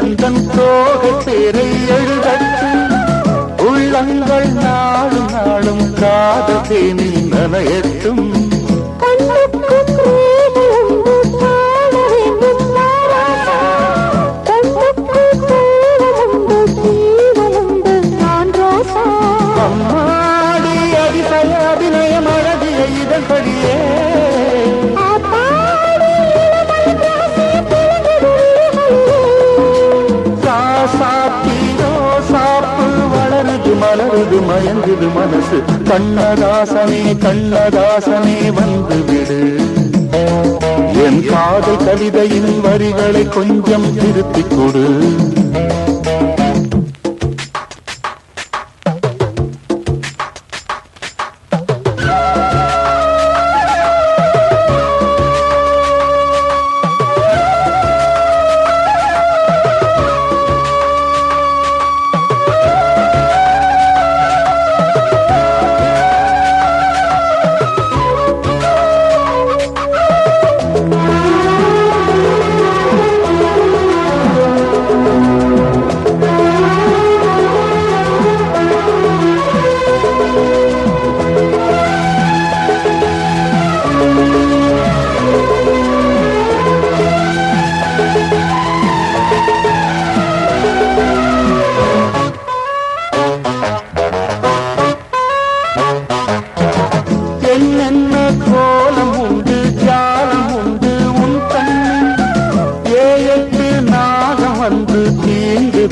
எந்தன் தோகை பேரை எழுதட்டு உள்ளங்கள் நாளும் நாளும் காதல் தேனில் நனையட்டும் அம்மாடி அதிசய அபிநயம் அழகிய இதழ் படியே மலருது மயங்குது மனசு கண்ணதாசனே கண்ணதாசனே வந்து விடு என் காதல் கவிதையின் வரிகளை கொஞ்சம் திருத்திக் கொடு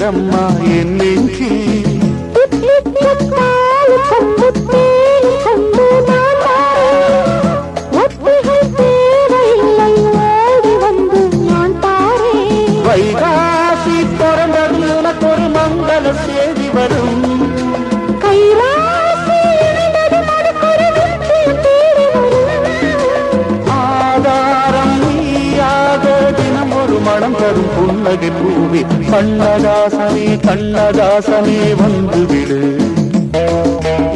அம்மா என் நெஞ்சில் வைகாசி பிறந்தது உனக்கு ஒரு மங்கள செய்தி வரும் ஆதாரம் நீயாக தினம் ஒரு மனம் தரும் புன்னகை பூமி கண்ணதாசனே கண்ணதாசனே வந்து விடு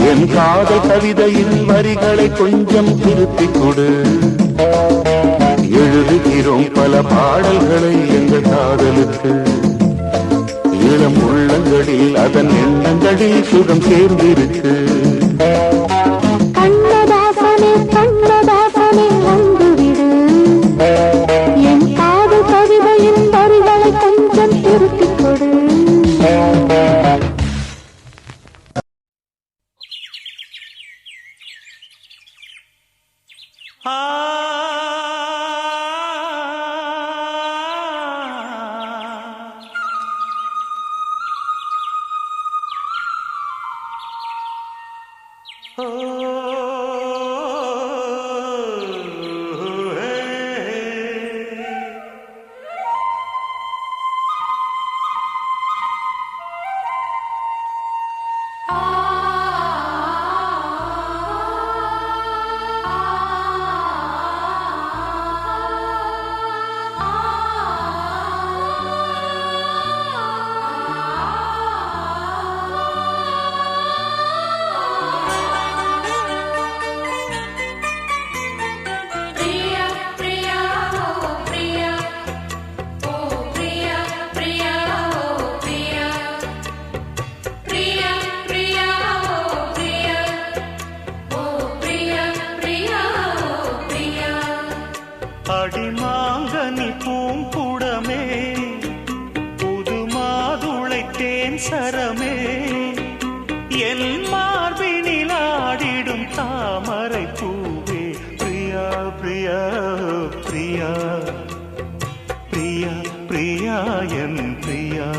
என் காதல் கவிதையின் வரிகளை கொஞ்சம் திருத்திக் கொடு எழுதுகிறோம் பல பாடல்களை எங்கள் காதலுக்கு இளம் உள்ளங்களில் அதன் எண்ணங்களில் சுகம் சேர்ந்திருக்கு கண்ணதாசனே கண்ணதாசனே வந்து விடு என் காதல் கவிதையின் வரிகளை கொஞ்சம் திருத்திக் கொடு Ah தேன் சரமே என் மார்பினில் ஆடிடும் தாமரை பூவே பிரியா பிரியா பிரியா பிரியா பிரியா என் பிரியா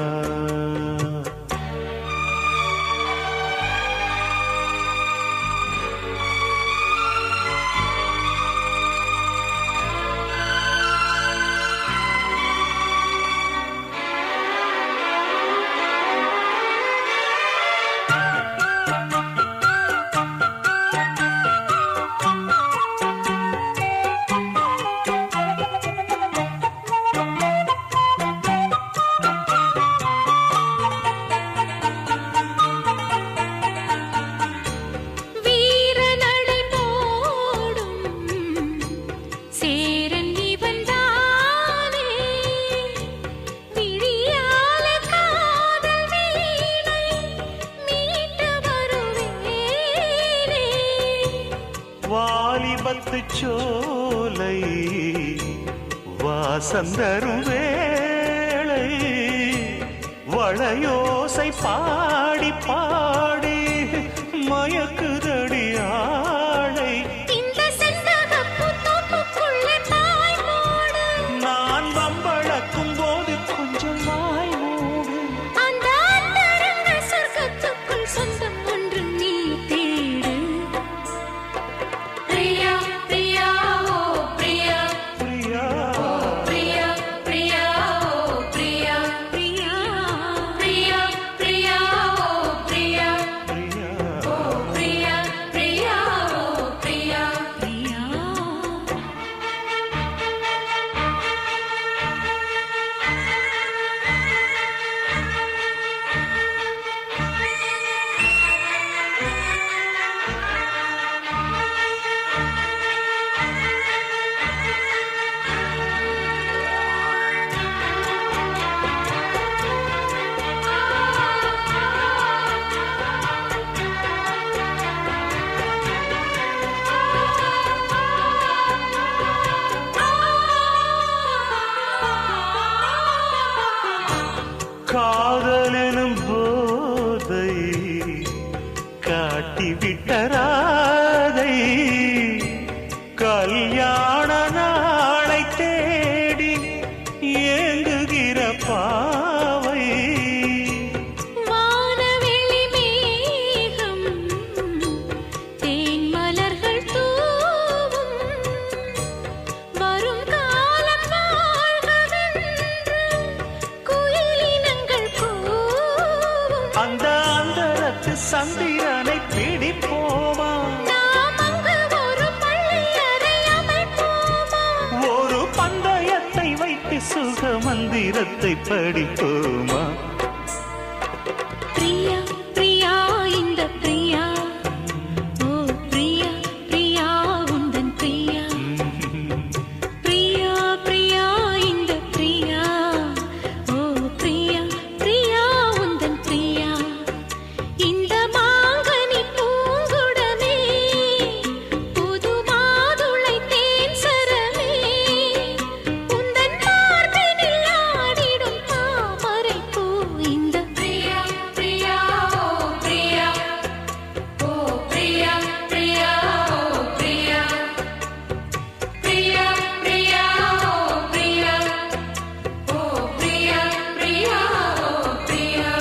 வாலிபத்து சோலை வாசந்தரும் வேளை வளையோசை பாடி பாடி மயக்குதடி ஆளை நான் வம்பளக்கும் போது கொஞ்சம் வாய் மூடு சொந்தம் ஒன்று நீ தேடு பிரியா பிரியா ஓ பிரியா பிரியா பிரியா பிரியா ஓ பிரியா பிரியா பிரியா பிரியா ஓ பிரியா பிரியா ஓ பிரியா பிரியா ஓ பிரியா பிரியா காதலெனும் போதை காட்டிவிட்ட ராதை கல்யாண நாளை தேடி ஏங்குகிற பாவை வானவெளி மேகம் தேன் மலர்கள் தூவும் வரும் காலம் வாழ்கவென்று குயிலினங்கள் கூவும் அந்த அந்தரத்து சந்திரனை பிடிப்போமா நாம் அங்கு ஒரு பள்ளியறை அமைப்போமா ஒரு பந்தயத்தை வைத்து சுக மந்திரத்தை படிப்போமா பிரியா பிரியா இந்த பிரியா ஓ பிரியா பிரியா உந்தன் பிரியா பிரியா பிரியா இந்த பிரியா ஓ பிரியா பிரியா உந்தன் பிரியா இந்த மாங்கனி பூங்குடமே புது மாதுளை தேன் சரமே உந்தன் மார்பினில் ஆடிடும் தாமரை பூ இந்த பிரியா பிரியா ஓ பிரியா ஓ பிரியா பிரியா ஓ பிரியா பிரியா பிரியா ஓ பிரியா ஓ பிரியா பிரியா ஓ பிரியா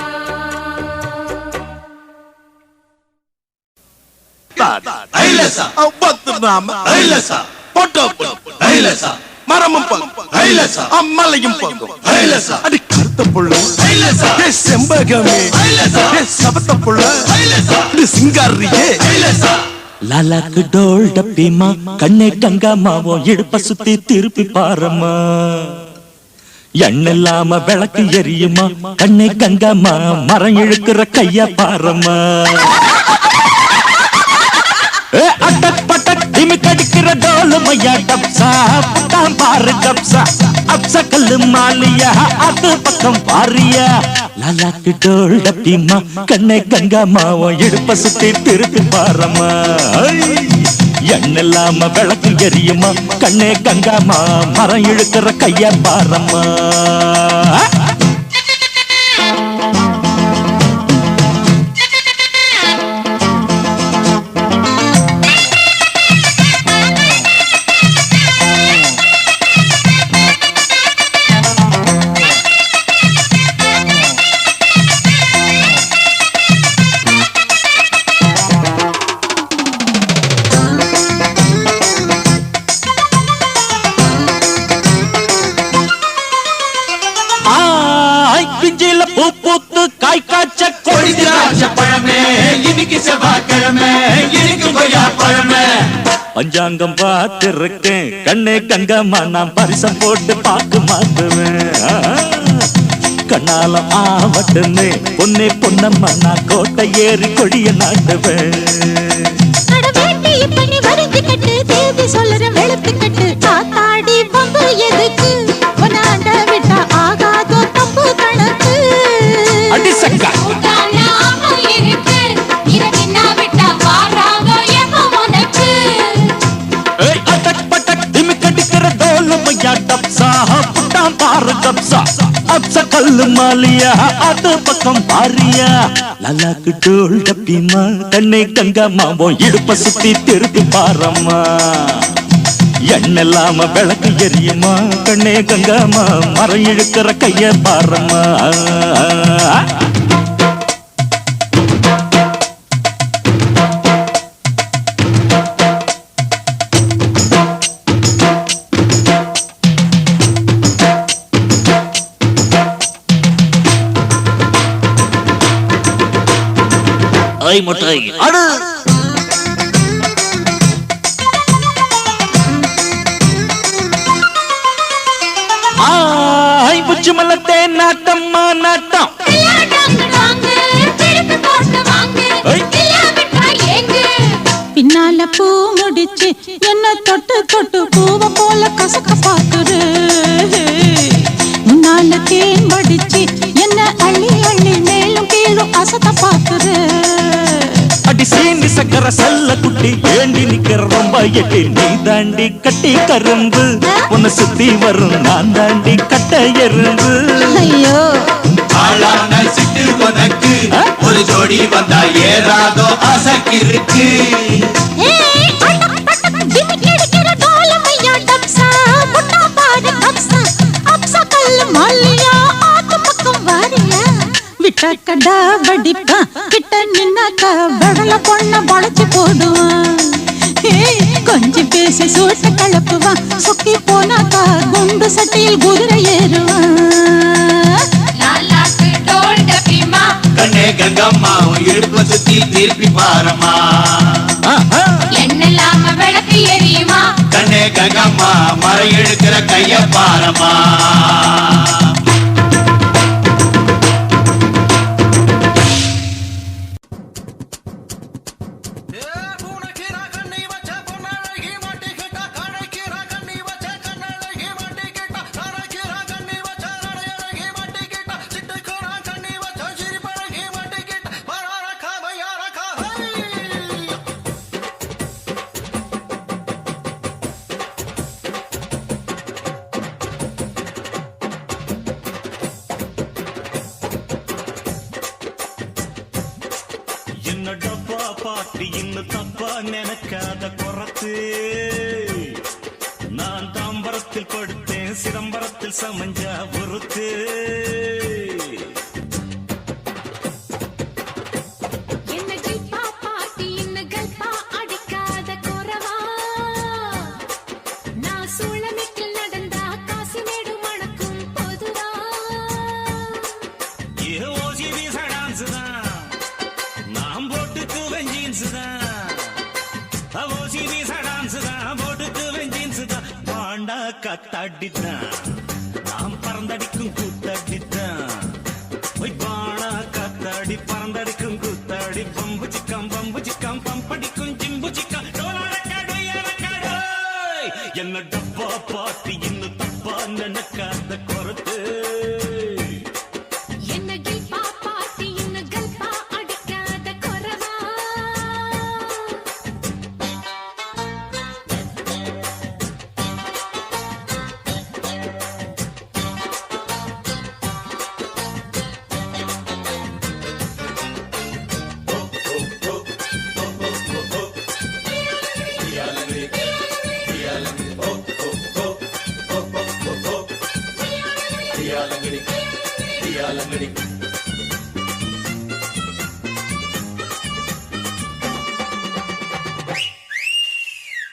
ஐலசா பத்துநாம ஐலசா பொட்டோ ஐலசா மரமும் பங்கு ஐலசா அம்மலையும் பங்கு ஐலசா அடி கருத்த புள்ள ஐலசா செம்பகமே ஐலசா சபத்த புள்ள ஐலசா அடி சிங்காரியே ஐலசா லாலாக்கு டோல் டப்பிமா கண்ணே கங்காமாவோ இடுப்ப சுத்தி திருப்பி பாரம்மா எண்ணில்லாம விளக்கு எரியுமா கண்ணே கங்காமா மரம் இழுக்கிற கைய பாரம்மா அட்டக் பட்டக் திமி கடிக்கிற டோலு மையா டப்சா புட்டாம் பாரு கப்சா அப்சா கல்லு மாலியா அது பக்கம் பாரியா லாலாக்கு டோல் டப்பிமா கண்ணே கங்காமாவோ இடுப்ப சுத்தி திருப்பி பாரம்மா எண்ணில்லாம விளக்கு எரியுமா கண்ணே கங்காமா மரம் இழுக்கிற கைய பாரம்மா காய் காய்ச்ச கொடி திராட்சை பழமே இன்னைக்கு செவ்வாய்க்கிழமை இன்னைக்கு கொய்யா பழமே பஞ்சாங்கம் பார்த்திருக்கேன் கண்ணே கங்கம்மா நான் பரிசம் போட்டு பாக்கு மாத்துவேன் கண்ணாலம் ஆவட்டுன்னு பொன்னே பொன்னம்மா நான் கோட்டை ஏறி கொடிய நாட்டுவேன் சொல்லுற வெளுத்து கட்டு காத்தாடி பம்பு எதுக்கு உன்னாண்ட விட்டா ஆகாதோ தப்பு கணக்கு அடி சக்கா அட்டக் பட்டக் திமிக்கடிக்கிற டோலுமையா டப்சா புட்டான் பாரு கப்சா அப்ச கல்லு மாலியா அது பக்கம் பாரியா லலாக்கு டோல் டப்பிமா கண்ணை கங்கம்மா உன் இடுப்ப சுத்தி திருப்பி பாரம்மா எண்ணெல்லாம விளக்கு எரியுமா கண்ணே கங்கம்மா மரம் இழுக்கிற கைய பாரம்மா முட்டை அடு புச்சு மல்லத்தே நாட்டம்மா நாட்டம் பின்னால பூ முடிச்சு என்ன தொட்டு தொட்டு பூவ போல கசக்க பாக்குது முன்னால தேன் வடிச்சு என்ன அள்ளி அள்ளி மேலும் கீழும் அசத்த பாக்குது அடி சீண்டி சக்கர செல்ல குட்டி ஏண்டி நிக்கிற ரொம்ப எட்டி நீ தாண்டி கட்டி கரும்பு உன்னை சுத்தி வரும் நான் தாண்டி கட்ட எறும்பு ஐயோ ஆளான சிட்டு உனக்கு ஒரு ஜோடி வந்தா ஏறாதோ அசக்கு இருக்கு கடா வடிப்பா கிட்ட நின்னாக்கா வடல பொண்ண பழச்சு போடுவான் கொஞ்சம் பேசி சூட்ட கலப்புவான் சுக்கி போனாக்கா குண்டு சட்டியில் குதிரை ஏறுவான் கண்ணே கங்கம்மா இடுப்ப சுத்தி திருப்பி பாரம்மா எண்ணெல்லாம விளக்கு எரியுமா கண்ணே கங்கம்மா மரம் இழுக்கிற கைய பாரம்மா பாட்டி இன்னும் தப்பா நினைக்காத குறத்து நான் தாம்பரத்தில் படுத்தேன் சிதம்பரத்தில் சமஞ்சா பொறுத்து கத்தடித்தான் நாம் பறந்தடிக்கும் கூத்தடித்தான் பானா கத்தாடி பறந்தடிக்கும் கூத்தாடி பம்பு சிக்கம் பம்படிக்கும் ஜிம்பு சிக்கம் என்ன டப்பா பாட்டி இன்னும் தப்பா நினைக்காத குறத்து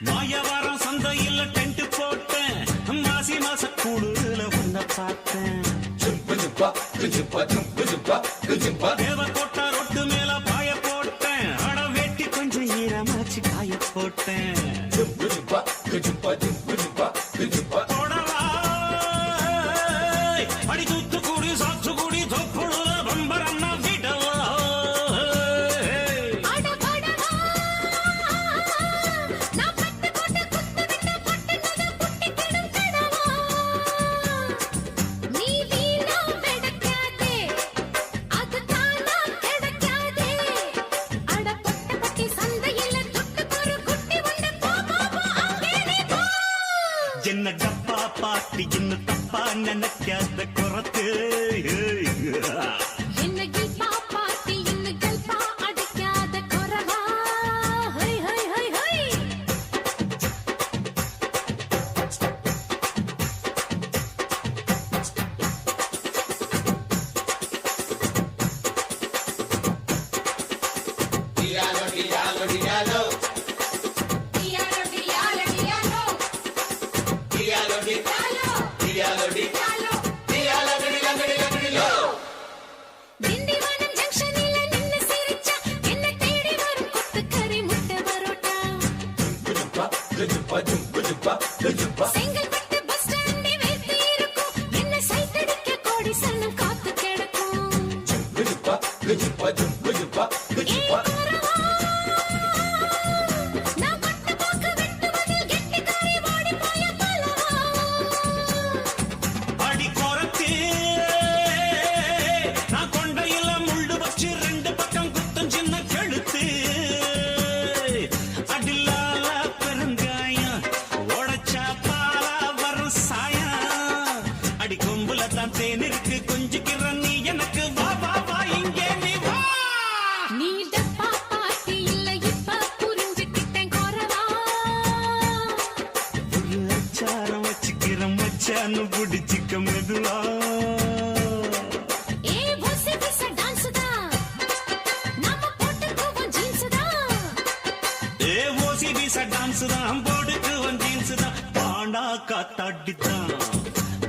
மாயவாரம் சந்தையில் டென்ட் போட்டேன் மாசி மாச கூடுல உன்ன பார்த்தேன் தேவக்கோட்டை ரொட்டு மேல பாய போட்டேன் அட வெட்டி கொஞ்சம் ஈரமாச்சு காய போட்டேன் தொடவா அடி தூத்துக்குடி சாத்துக்குடி தொப்புளுல பம்பரம்னா விடவா என்ன டப்பா பாட்டி இன்னும் தப்பா நினைக்காத குறத்து செங்கல்பட்டு பஸ் ஸ்டாண்டே வேர்த்து இருக்கும் என்ன சைட்டடிக்க கோடி சன்னம் காத்து கிடக்கும் நான் பட்டு போக்க வெட்டுவதில் கெட்டிக்காரி ஓடி போய பலவா அடி குறத்து நான் கொண்டையில முள்ளு வச்சு ரெண்டு பக்கம் குத்தம் சின்ன கழுத்து அடில்லால பெருங்காயம் உடைச்சா பாலா வரும் சாயம் அடி கொம்புல தான் தேன் இருக்கு கொஞ்சிக்கிற நீ எனக்கு வா வா வா இங்கே நீ வா நீ டப்பா பாட்டி இல்ல இப்ப புரிஞ்சுக்கிட்டேன் குறவா ஒரு அச்சாரம் வச்சுக்கிற மச்சான்னு பிடிச்சிக்க மெதுவா ஏ ஓசி பிச டான்ஸ் தான் நாம போட்டுக்குவோம் ஜீன்ஸ் தான் ஏ ஓசி வீச டான்ஸ் தான் போடுக்கு வந்தீன்ஸ் தான் பாண்டா காத்தாடித்தான்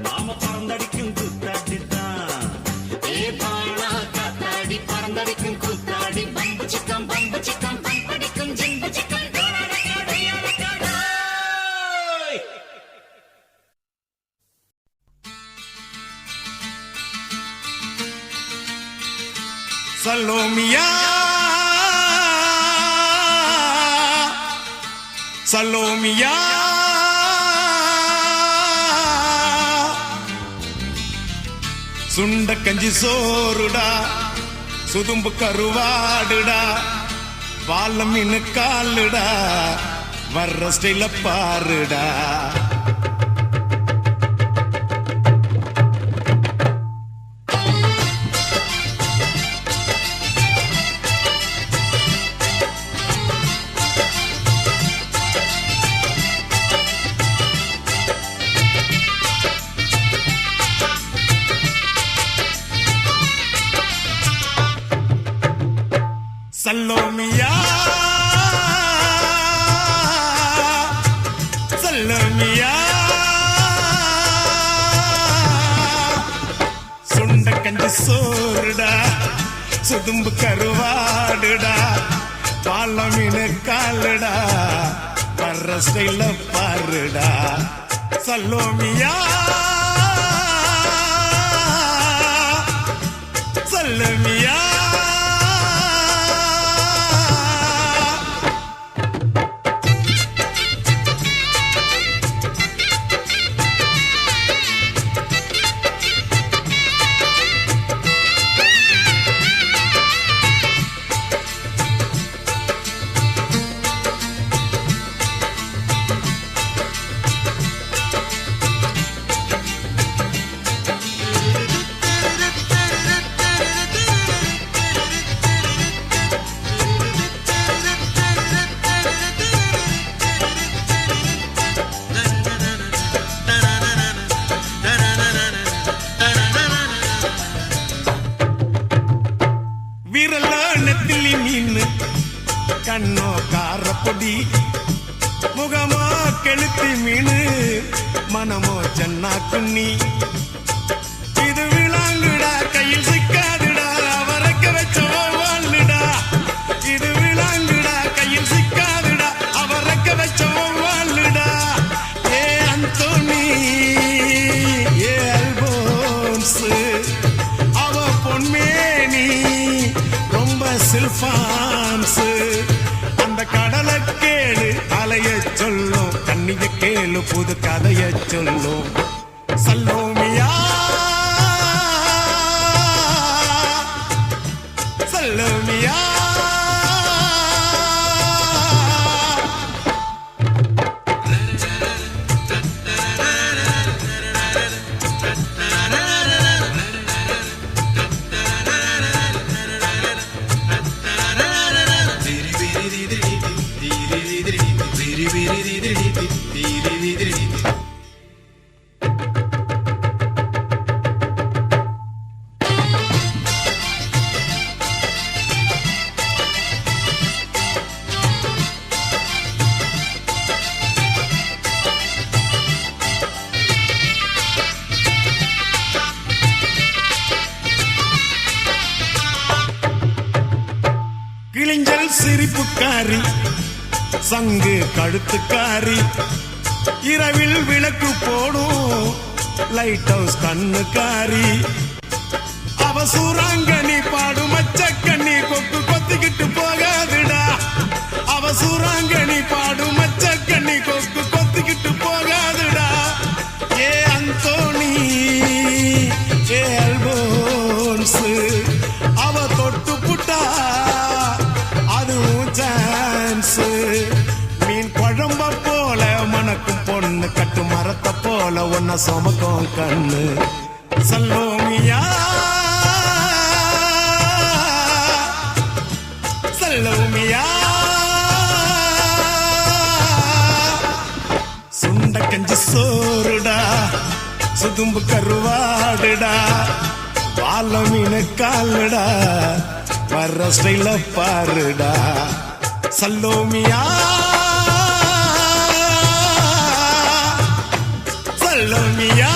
நாம பறந்தடிக்கும் கூத்தாடித்தான் ஏ பாண்டா காத்தாடி பறந்தடிக்கும் கூத்தாடி பம்பு சிக்கம் பம்படிக்கும் ஜிம்பு சிக்கம் சலோமியா சலோமியா சுண்ட கஞ்சி சோறுடா சுதும்பு கருவாடுடா வாழ மீன் காலுடா வர்ற ஸ்டைல பாருடா சல்லோமியா சல்லோமியா சுண்ட கஞ்சி சோறுடா சுதும்பு கருவாடுடா பால மீன் காலுடா வர்ற ஸ்டைல பாருடா சல்லோமியா சல்லோமியா நெத்திலி மீன் கண்ணோ காரப்பொடி முகமோ கெளுத்தி மீன் மனமோ சென்னா குன்னி இது விளாங்குடா கையில் சிக்காதுடா சில்பான்ஸ் அந்த கடலை கேளு அலைய சொல்லும் கண்ணிய கேளு புது கதைய சொல்லும் சல்லோமியா சல்லோமியா கிளிஞ்சல் சிரிப்புக்காரி சங்கு கழுத்துக்காரி இரவில் விளக்கு போடும் லைட் ஹவுஸ் கண்ணுக்காரி அவ சூறாங்கண்ணி பாடும் மச்சக்கண்ணி கொக்கு கொத்திக்கிட்டு போகாதுடா அவ சூறாங்கண்ணி பாடும் மச்சக்கண்ணி கொக்கு கொத்திக்கிட்டு போகாதுடா ஏ அந்தோணி ஏ அல்போன்ஸ் அவ தொட்டு புட்டா மீன் குழம்ப போல மணக்கும் பொண்ணு கட்டு மரத்தை போல ஒன்ன சுமக்கும் கண்ணு சல்லோமியா சல்லோமியா சுண்ட கஞ்சி சோறுடா சுதும்பு கருவாடுடா வாழ மீன் காலுடா வர்ற ஸ்டைல பாருடா சல்லோமியா சல்லோமியா